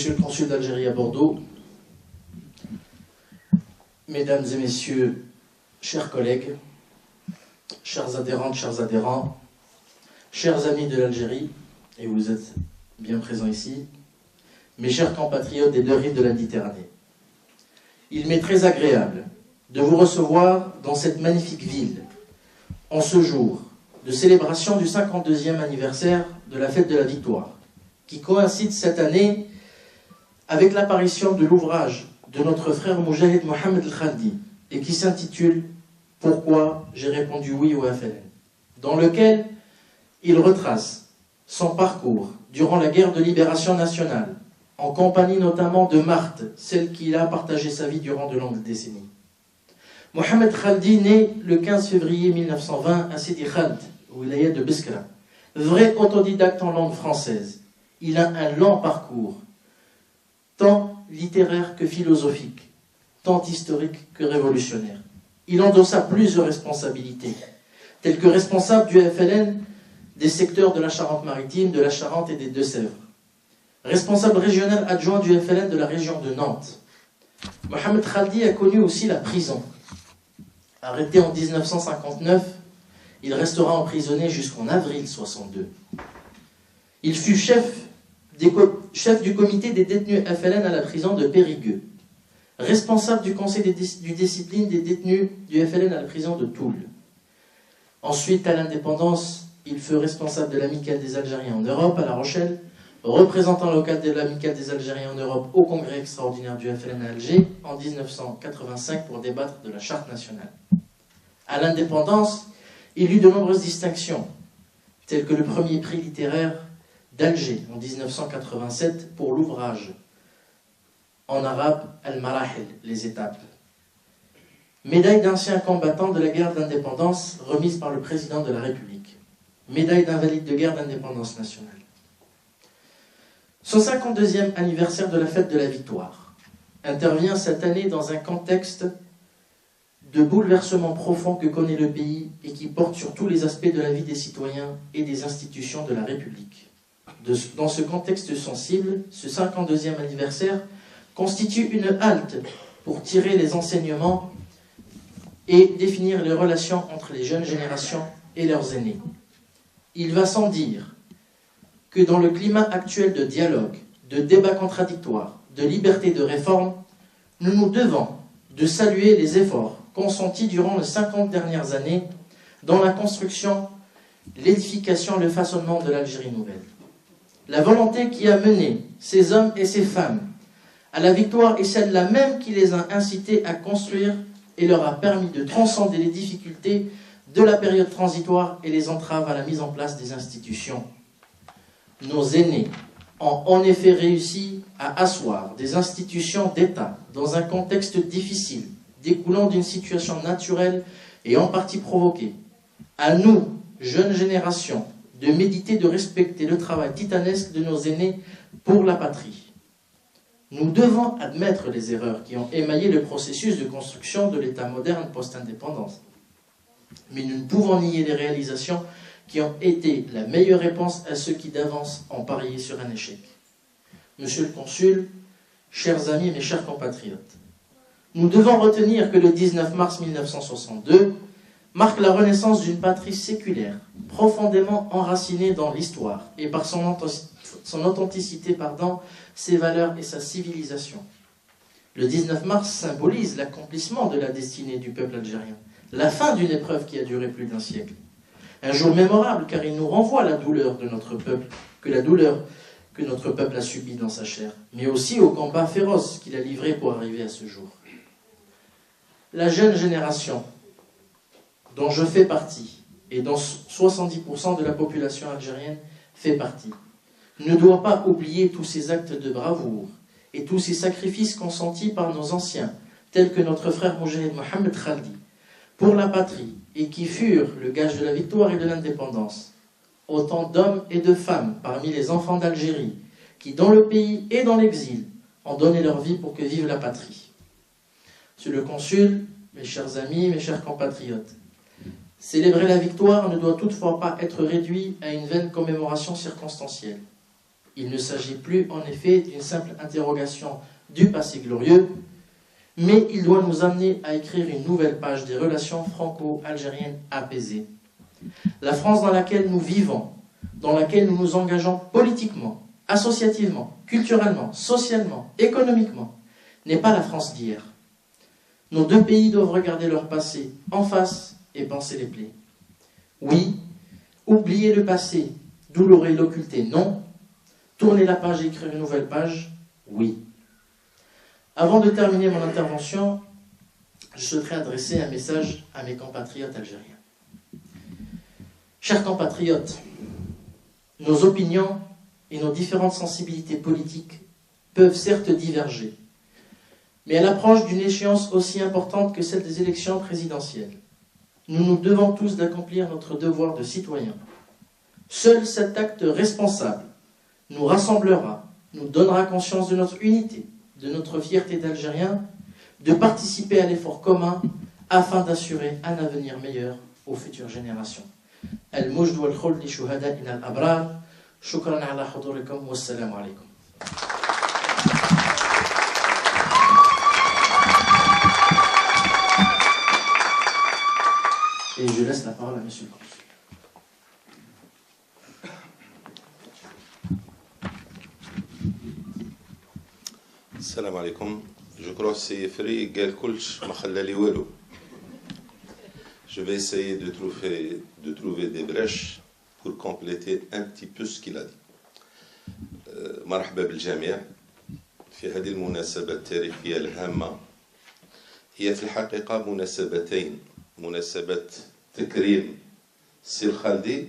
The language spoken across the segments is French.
Monsieur le consul d'Algérie à Bordeaux, Mesdames et Messieurs, chers collègues, chers adhérentes, chers adhérents, chers amis de l'Algérie, et vous êtes bien présents ici, mes chers compatriotes des deux rives de la Méditerranée. Il m'est très agréable de vous recevoir dans cette magnifique ville, en ce jour de célébration du 52e anniversaire de la fête de la Victoire, qui coïncide cette année avec l'apparition de l'ouvrage de notre frère Moujahid Mohamed El-Khaldi, et qui s'intitule « Pourquoi j'ai répondu oui au FLN », dans lequel il retrace son parcours durant la guerre de libération nationale, en compagnie notamment de Marthe, celle qui a partagé sa vie durant de longues décennies. Mohamed Khaldi naît le 15 février 1920 à Sidi Khald, wilaya de Biskra. Vrai autodidacte en langue française, il a un long parcours, tant littéraire que philosophique, tant historique que révolutionnaire. Il endossa plusieurs responsabilités, telles que responsable du FLN des secteurs de la Charente-Maritime, de la Charente et des Deux-Sèvres, responsable régional adjoint du FLN de la région de Nantes. Mohamed Khaldi a connu aussi la prison. Arrêté en 1959, il restera emprisonné jusqu'en avril 1962. Il fut chef du comité des détenus FLN à la prison de Périgueux, responsable du conseil du discipline des détenus du FLN à la prison de Toul. Ensuite, à l'indépendance, il fut responsable de l'Amicale des Algériens en Europe à La Rochelle, représentant local de l'Amicale des Algériens en Europe au congrès extraordinaire du FLN à Alger en 1985 pour débattre de la charte nationale. À l'indépendance, il eut de nombreuses distinctions, telles que le premier prix littéraire d'Alger en 1987 pour l'ouvrage en arabe Al-Marahil, les étapes. Médaille d'ancien combattant de la guerre d'indépendance remise par le président de la République. Médaille d'invalide de guerre d'indépendance nationale. Son 52e anniversaire de la fête de la Victoire intervient cette année dans un contexte de bouleversement profond que connaît le pays et qui porte sur tous les aspects de la vie des citoyens et des institutions de la République. Dans ce contexte sensible, ce 52e anniversaire constitue une halte pour tirer les enseignements et définir les relations entre les jeunes générations et leurs aînés. Il va sans dire que dans le climat actuel de dialogue, de débat contradictoire, de liberté de réforme, nous nous devons de saluer les efforts consentis durant les 50 dernières années dans la construction, l'édification, le façonnement de l'Algérie nouvelle. La volonté qui a mené ces hommes et ces femmes à la victoire est celle-là même qui les a incités à construire et leur a permis de transcender les difficultés de la période transitoire et les entraves à la mise en place des institutions. Nos aînés ont en effet réussi à asseoir des institutions d'État dans un contexte difficile, découlant d'une situation naturelle et en partie provoquée. À nous, jeunes générations, de méditer, de respecter le travail titanesque de nos aînés pour la patrie. Nous devons admettre les erreurs qui ont émaillé le processus de construction de l'État moderne post-indépendance. Mais nous ne pouvons nier les réalisations qui ont été la meilleure réponse à ceux qui d'avance ont parié sur un échec. Monsieur le consul, chers amis, mes chers compatriotes, nous devons retenir que le 19 mars 1962 marque la renaissance d'une patrie séculaire, profondément enracinée dans l'histoire et par son authenticité, ses valeurs et sa civilisation. Le 19 mars symbolise l'accomplissement de la destinée du peuple algérien, la fin d'une épreuve qui a duré plus d'un siècle. Un jour mémorable car il nous renvoie à la douleur de notre peuple, que notre peuple a subie dans sa chair, mais aussi au combat féroce qu'il a livré pour arriver à ce jour. La jeune génération, dont je fais partie, et dont 70% de la population algérienne fait partie, ne doit pas oublier tous ces actes de bravoure et tous ces sacrifices consentis par nos anciens, tels que notre frère Moujahid Mohamed Khaldi, pour la patrie, et qui furent le gage de la victoire et de l'indépendance. Autant d'hommes et de femmes parmi les enfants d'Algérie, qui dans le pays et dans l'exil, ont donné leur vie pour que vive la patrie. Monsieur le consul, mes chers amis, mes chers compatriotes, célébrer la victoire ne doit toutefois pas être réduit à une vaine commémoration circonstancielle. Il ne s'agit plus en effet d'une simple interrogation du passé glorieux, mais il doit nous amener à écrire une nouvelle page des relations franco-algériennes apaisées. La France dans laquelle nous vivons, dans laquelle nous nous engageons politiquement, associativement, culturellement, socialement, économiquement, n'est pas la France d'hier. Nos deux pays doivent regarder leur passé en face et penser les plaies. Oui, oublier le passé, douloureux et l'occulter, non. Tourner la page et écrire une nouvelle page, oui. Avant de terminer mon intervention, je souhaiterais adresser un message à mes compatriotes algériens. Chers compatriotes, nos opinions et nos différentes sensibilités politiques peuvent certes diverger, mais à l'approche d'une échéance aussi importante que celle des élections présidentielles, nous nous devons tous d'accomplir notre devoir de citoyen. Seul cet acte responsable nous rassemblera, nous donnera conscience de notre unité, de notre fierté d'Algériens, de participer à l'effort commun afin d'assurer un avenir meilleur aux futures générations. المجد والخلد لشهدائنا الأبرار. شكرا على حضوركم والسلام عليكم. Et je laisse la parole à Monsieur le Consul. Salam alaikum. Je crois que c'est Free Gelkulch Makhalali Welo. Je vais essayer de trouver des brèches pour compléter un petit peu ce qu'il a dit. مرحبا بالجميع في هذه المناسبة التاريخية الهامة. هي في الحقيقة مناسبتين، مناسبة تكريم السي الخالدي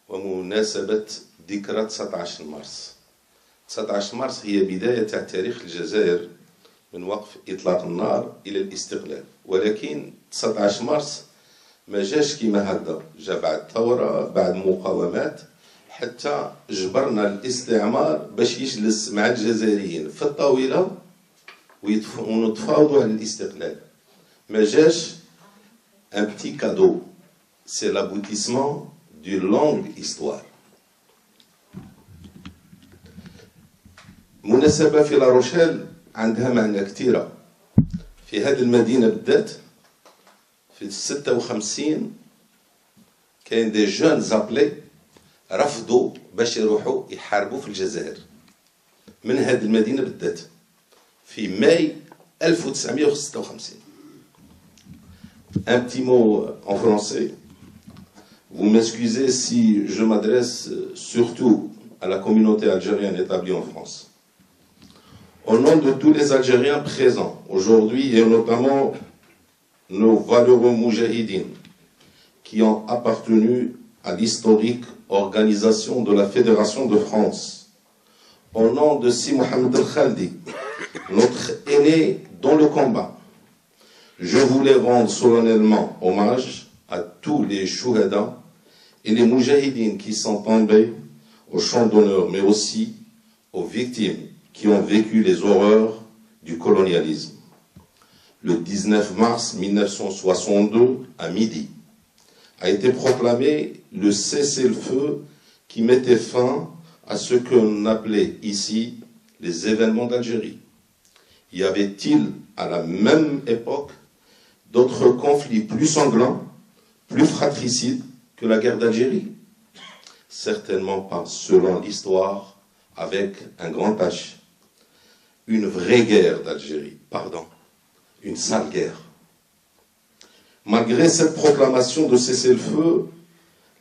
ومناسبة ذكرى 19 مارس. 19 مارس هي بداية تاريخ الجزائر من وقف إطلاق النار إلى الاستقلال، ولكن 19 مارس ما جاش كيما هكذا، جا بعد ثورة، بعد مقاومات، حتى جبرنا الاستعمار باش يجلس مع الجزائريين في الطاولة ونتفاوضوا على الاستقلال. ما جاش un petit cadeau، c'est l'aboutissement d'une longue histoire. مناسبة في لاروشيل عندها معنى كثيرة. في هذه المدينة بالذات في 56 كاين دي جون زابلي رفضوا باش يروحوا يحاربوا في الجزائر من هذه المدينة بالذات في ماي 1956. Un petit mot en français. Vous m'excusez si je m'adresse surtout à la communauté algérienne établie en France. Au nom de tous les Algériens présents aujourd'hui, et notamment nos valeureux moujahidines qui ont appartenu à l'historique organisation de la Fédération de France, au nom de Si Mohamed El Khaldi, notre aîné dans le combat, je voulais rendre solennellement hommage à tous les chouhada et les moujahidines qui sont tombés au champ d'honneur, mais aussi aux victimes qui ont vécu les horreurs du colonialisme. Le 19 mars 1962, à midi, a été proclamé le cessez-le-feu qui mettait fin à ce qu'on appelait ici les événements d'Algérie. Y avait-il à la même époque d'autres conflits plus sanglants, plus fratricides que la guerre d'Algérie? Certainement pas, selon l'histoire, avec un grand H. Une vraie guerre d'Algérie, pardon, une sale guerre. Malgré cette proclamation de cessez-le-feu,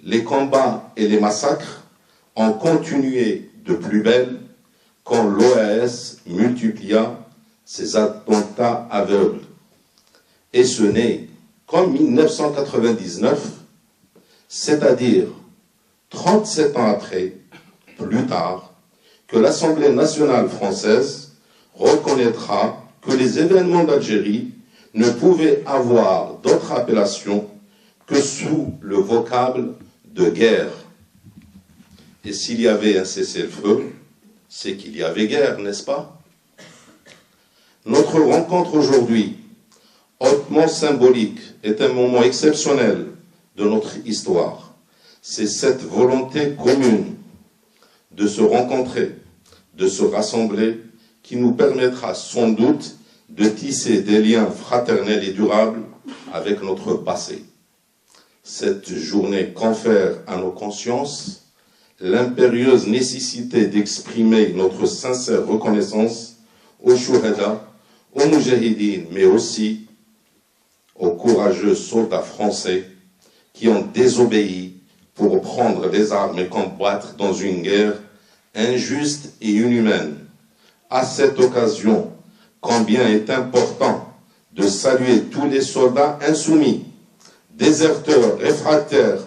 les combats et les massacres ont continué de plus belle quand l'OAS multiplia ses attentats aveugles. Et ce n'est qu'en 1999, c'est-à-dire 37 ans après, plus tard, que l'Assemblée nationale française reconnaîtra que les événements d'Algérie ne pouvaient avoir d'autre appellation que sous le vocable de guerre. Et s'il y avait un cessez-le-feu, c'est qu'il y avait guerre, n'est-ce pas? Notre rencontre aujourd'hui, hautement symbolique, est un moment exceptionnel de notre histoire. C'est cette volonté commune de se rencontrer, de se rassembler, qui nous permettra sans doute de tisser des liens fraternels et durables avec notre passé. Cette journée confère à nos consciences l'impérieuse nécessité d'exprimer notre sincère reconnaissance aux Chouhada, aux Moujahidines, mais aussi aux courageux soldats français qui ont désobéi pour prendre les armes et combattre dans une guerre injuste et inhumaine. À cette occasion, combien est important de saluer tous les soldats insoumis, déserteurs, réfractaires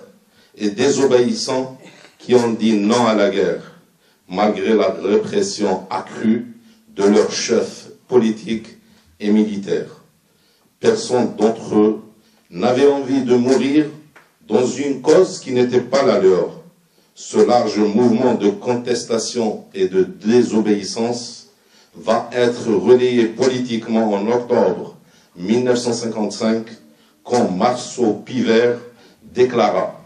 et désobéissants qui ont dit non à la guerre, malgré la répression accrue de leurs chefs politiques et militaires. Personne d'entre eux n'avait envie de mourir dans une cause qui n'était pas la leur. Ce large mouvement de contestation et de désobéissance va être relayé politiquement en octobre 1955, quand Marceau Pivert déclara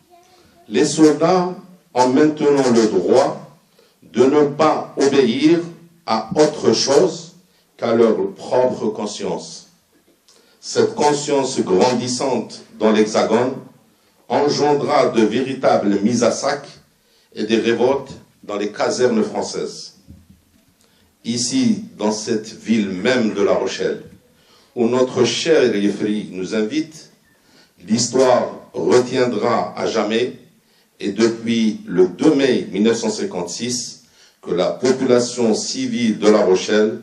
« Les soldats ont maintenant le droit de ne pas obéir à autre chose qu'à leur propre conscience. » Cette conscience grandissante dans l'Hexagone engendra de véritables mises à sac et des révoltes dans les casernes françaises. Ici, dans cette ville même de La Rochelle, où notre cher Yefri nous invite, l'histoire retiendra à jamais, et depuis le 2 mai 1956, que la population civile de La Rochelle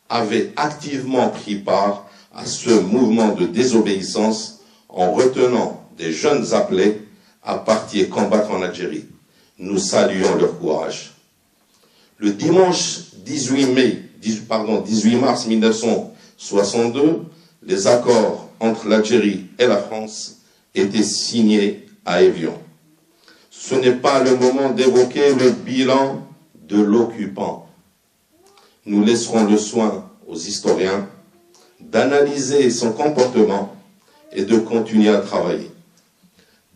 avait activement pris part à ce mouvement de désobéissance en retenant des jeunes appelés à partir combattre en Algérie. Nous saluons leur courage. Le dimanche 18 mars 1962, les accords entre l'Algérie et la France étaient signés à Évian. Ce n'est pas le moment d'évoquer le bilan de l'occupant. Nous laisserons le soin aux historiens d'analyser son comportement et de continuer à travailler.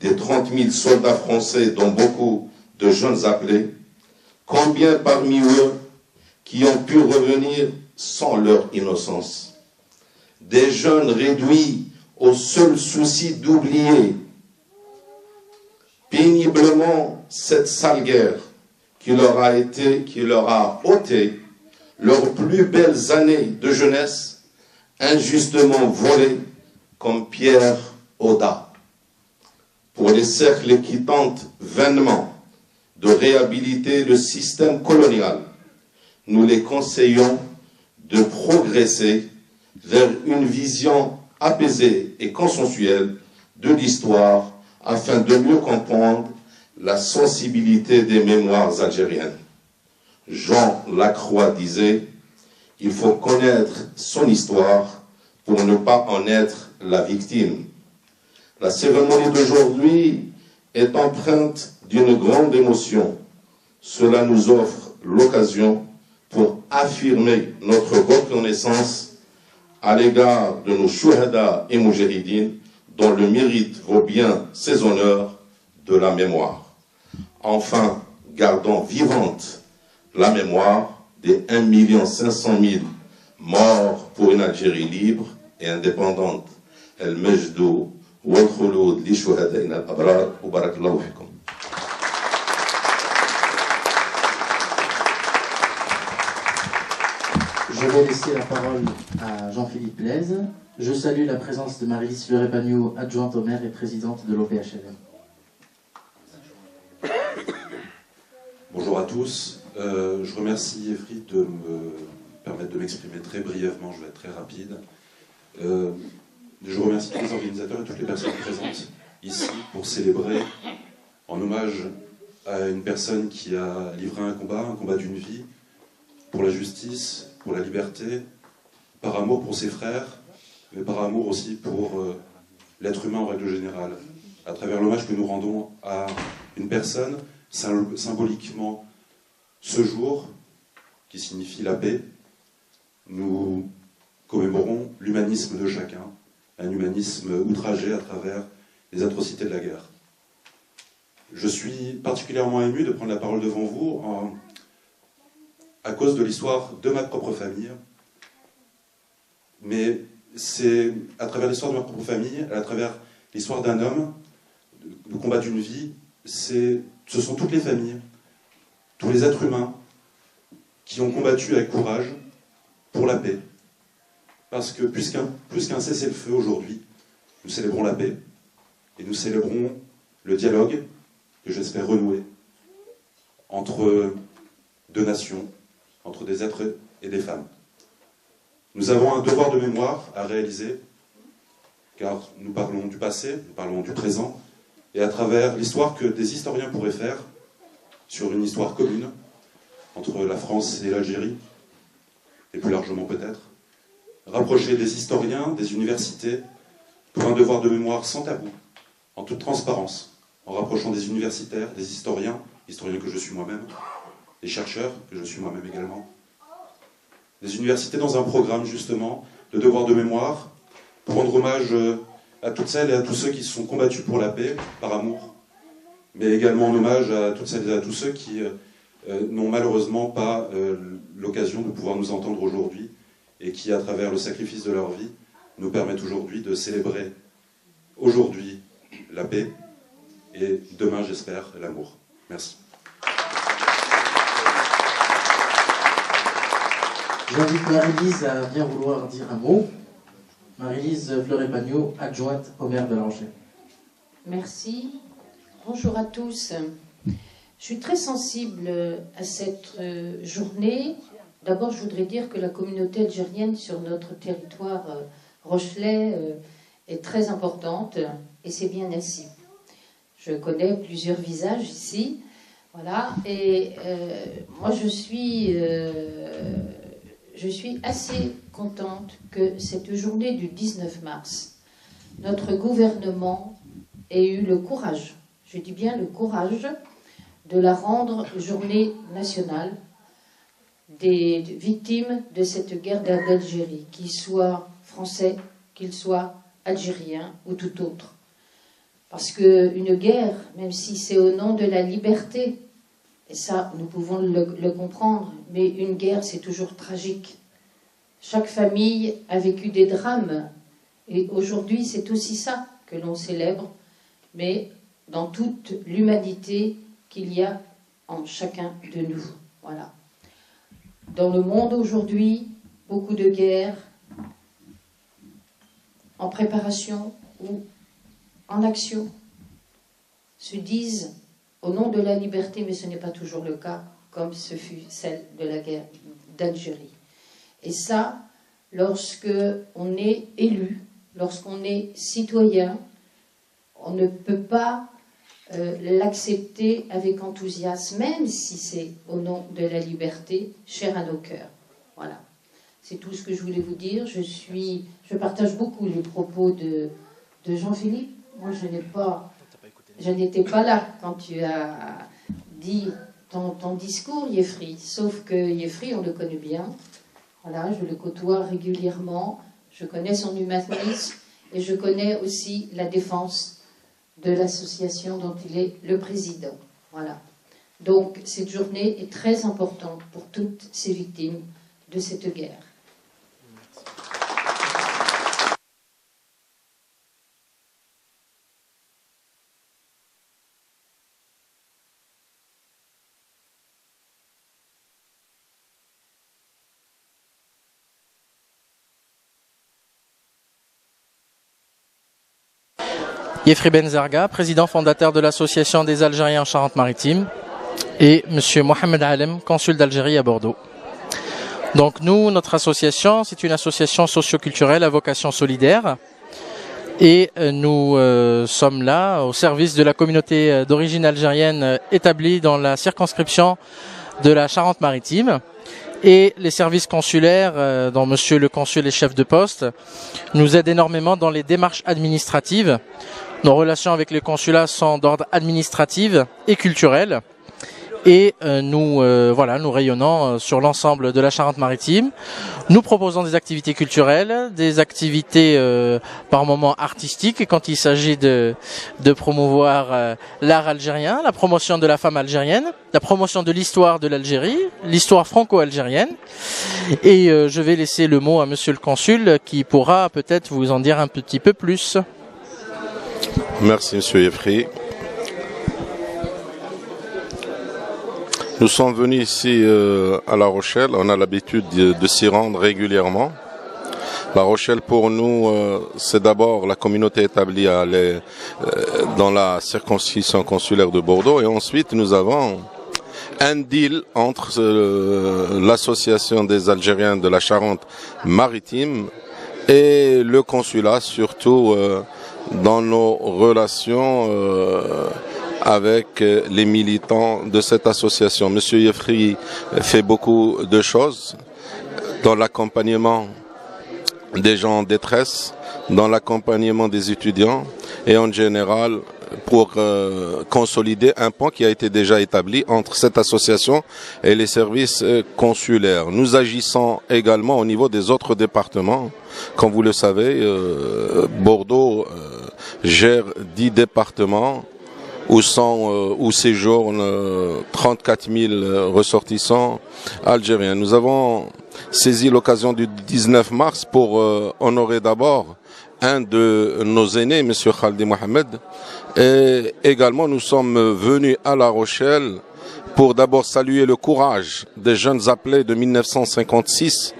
Des 30 000 soldats français, dont beaucoup de jeunes appelés, combien parmi eux qui ont pu revenir sans leur innocence? Des jeunes réduits au seul souci d'oublier péniblement cette sale guerre qui leur a ôté leurs plus belles années de jeunesse, injustement volées comme pierre Oda. Pour les cercles qui tentent vainement de réhabiliter le système colonial, nous les conseillons de progresser vers une vision apaisée et consensuelle de l'histoire afin de mieux comprendre la sensibilité des mémoires algériennes. Jean Lacroix disait « Il faut connaître son histoire pour ne pas en être la victime ». La cérémonie d'aujourd'hui est empreinte d'une grande émotion. Cela nous offre l'occasion pour affirmer notre reconnaissance à l'égard de nos chouhada et moujahidines dont le mérite vaut bien ces honneurs de la mémoire. Enfin, gardons vivante la mémoire des 1 500 000 morts pour une Algérie libre et indépendante. El-Mejdou wal-Khouloud li shuhadaina al-abrar wa barakallahu fikum. Je vais laisser la parole à Jean-Philippe Lez. Je salue la présence de Marie-Lise Fleuret-Pagnot, adjointe au maire et présidente de l'OPHLM. Bonjour à tous. Je remercie Yefri de me permettre de m'exprimer très brièvement, je vais être très rapide. Je remercie tous les organisateurs et toutes les personnes présentes ici pour célébrer en hommage à une personne qui a livré un combat d'une vie, pour la justice, pour la liberté, par amour pour ses frères, mais par amour aussi pour l'être humain en règle générale. À travers l'hommage que nous rendons à une personne, symboliquement, ce jour, qui signifie la paix, nous commémorons l'humanisme de chacun, un humanisme outragé à travers les atrocités de la guerre. Je suis particulièrement ému de prendre la parole devant vous à cause de l'histoire de ma propre famille. Mais c'est à travers l'histoire de ma propre famille, à travers l'histoire d'un homme, le combat d'une vie, ce sont toutes les familles, tous les êtres humains qui ont combattu avec courage pour la paix. Parce que plus qu'un cessez-le-feu aujourd'hui, nous célébrons la paix et nous célébrons le dialogue que j'espère renouer entre deux nations, entre des êtres et des femmes. Nous avons un devoir de mémoire à réaliser, car nous parlons du passé, nous parlons du présent, et à travers l'histoire que des historiens pourraient faire sur une histoire commune entre la France et l'Algérie, et plus largement peut-être, rapprocher des historiens, des universités, pour un devoir de mémoire sans tabou, en toute transparence, en rapprochant des universitaires, des historiens que je suis moi-même, des chercheurs que je suis moi-même également, des universités dans un programme justement de devoir de mémoire, pour rendre hommage à toutes celles et à tous ceux qui se sont combattus pour la paix, par amour, mais également en hommage à toutes celles et à tous ceux qui n'ont malheureusement pas l'occasion de pouvoir nous entendre aujourd'hui et qui, à travers le sacrifice de leur vie, nous permettent aujourd'hui de célébrer aujourd'hui la paix et demain, j'espère, l'amour. Merci. J'invite Marie-Lise à bien vouloir dire un mot. Marie-Lise Fleuret-Pagnot, adjointe au maire de La Rochelle. Merci. Bonjour à tous. Je suis très sensible à cette journée. D'abord, je voudrais dire que la communauté algérienne sur notre territoire rochelais est très importante et c'est bien ainsi. Je connais plusieurs visages ici, voilà, et moi je suis assez contente que cette journée du 19 mars, notre gouvernement ait eu le courage, je dis bien le courage, de la rendre journée nationale des victimes de cette guerre d'Algérie, qu'ils soient français, qu'ils soient algériens ou tout autre. Parce qu'une guerre, même si c'est au nom de la liberté, et ça nous pouvons le comprendre, mais une guerre c'est toujours tragique. Chaque famille a vécu des drames, et aujourd'hui c'est aussi ça que l'on célèbre, mais dans toute l'humanité qu'il y a en chacun de nous. Voilà. Dans le monde aujourd'hui, beaucoup de guerres en préparation ou en action se disent au nom de la liberté, mais ce n'est pas toujours le cas, comme ce fut celle de la guerre d'Algérie. Et ça, lorsque on est élu, lorsqu'on est citoyen, on ne peut pas l'accepter avec enthousiasme, même si c'est au nom de la liberté, chère à nos cœurs. Voilà. C'est tout ce que je voulais vous dire. Je partage beaucoup les propos de Jean-Philippe. Moi, je n'étais pas là quand tu as dit ton discours, Yefri. Sauf que Yefri, on le connaît bien. Voilà, je le côtoie régulièrement. Je connais son humanisme et je connais aussi la défense de l'association dont il est le président. Voilà. Donc, cette journée est très importante pour toutes ces victimes de cette guerre. Yefri Benzarga, président fondateur de l'Association des Algériens en Charente-Maritime, et M. Mohamed Alem, consul d'Algérie à Bordeaux. Donc nous, notre association, c'est une association socio-culturelle à vocation solidaire, et nous sommes là au service de la communauté d'origine algérienne établie dans la circonscription de la Charente-Maritime. Et les services consulaires, dont monsieur le consul est chef de poste, nous aident énormément dans les démarches administratives. Nos relations avec les consulats sont d'ordre administratif et culturel. et nous rayonnons sur l'ensemble de la Charente-Maritime. Nous proposons des activités culturelles, des activités par moments artistiques, et quand il s'agit de promouvoir l'art algérien, la promotion de la femme algérienne, la promotion de l'histoire de l'Algérie, l'histoire franco-algérienne. Et je vais laisser le mot à Monsieur le Consul qui pourra peut-être vous en dire un petit peu plus. Merci Monsieur Yefri. Nous sommes venus ici à La Rochelle, on a l'habitude de s'y rendre régulièrement. La Rochelle pour nous, c'est d'abord la communauté établie dans la circonscription consulaire de Bordeaux, et ensuite nous avons un deal entre l'association des Algériens de la Charente-Maritime et le consulat, surtout dans nos relations avec les militants de cette association. Monsieur Yefri fait beaucoup de choses dans l'accompagnement des gens en détresse, dans l'accompagnement des étudiants et en général pour consolider un pont qui a été déjà établi entre cette association et les services consulaires. Nous agissons également au niveau des autres départements. Comme vous le savez, Bordeaux gère 10 départements où séjournent 34 000 ressortissants algériens. Nous avons saisi l'occasion du 19 mars pour honorer d'abord un de nos aînés, M. Khaldi Mohamed, et également nous sommes venus à La Rochelle pour d'abord saluer le courage des jeunes appelés de 1956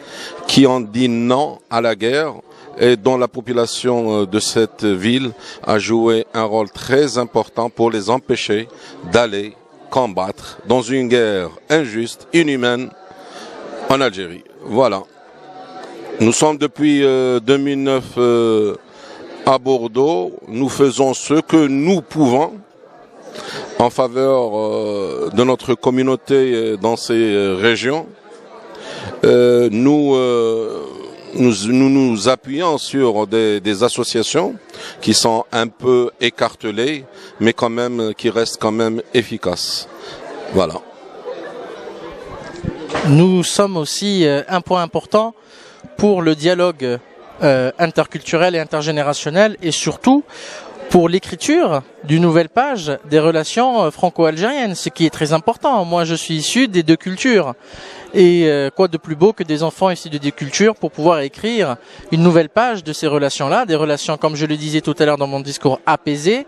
qui ont dit non à la guerre et dont la population de cette ville a joué un rôle très important pour les empêcher d'aller combattre dans une guerre injuste, inhumaine en Algérie. Voilà. Nous sommes depuis 2009 à Bordeaux. Nous faisons ce que nous pouvons en faveur de notre communauté dans ces régions. Nous nous appuyons sur des associations qui sont un peu écartelées, mais quand même qui restent quand même efficaces. Voilà. Nous sommes aussi un point important pour le dialogue interculturel et intergénérationnel, et surtout pour l'écriture d'une nouvelle page des relations franco-algériennes, ce qui est très important. Moi, je suis issu des deux cultures. Et quoi de plus beau que des enfants issus de deux cultures pour pouvoir écrire une nouvelle page de ces relations-là, des relations, comme je le disais tout à l'heure dans mon discours, apaisées,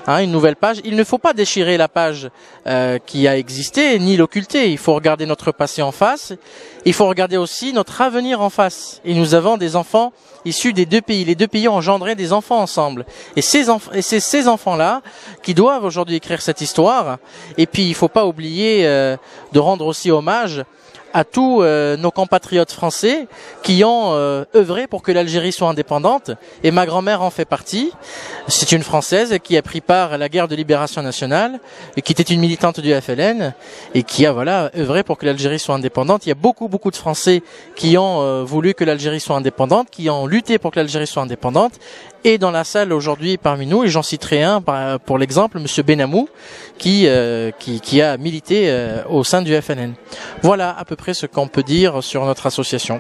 une nouvelle page. Il ne faut pas déchirer la page qui a existé, ni l'occulter. Il faut regarder notre passé en face. Il faut regarder aussi notre avenir en face. Et nous avons des enfants issus des deux pays. Les deux pays ont engendré des enfants ensemble. Et c'est ces enfants-là qui doivent aujourd'hui écrire cette histoire. Et puis, il ne faut pas oublier de rendre aussi hommage à tous nos compatriotes français qui ont œuvré pour que l'Algérie soit indépendante, et ma grand-mère en fait partie. C'est une Française qui a pris part à la guerre de libération nationale et qui était une militante du FLN et qui a œuvré pour que l'Algérie soit indépendante. Il y a beaucoup de Français qui ont voulu que l'Algérie soit indépendante, qui ont lutté pour que l'Algérie soit indépendante. Et dans la salle aujourd'hui parmi nous, et j'en citerai un pour l'exemple, Monsieur Benamou, qui a milité au sein du FLN. Voilà à peu près ce qu'on peut dire sur notre association.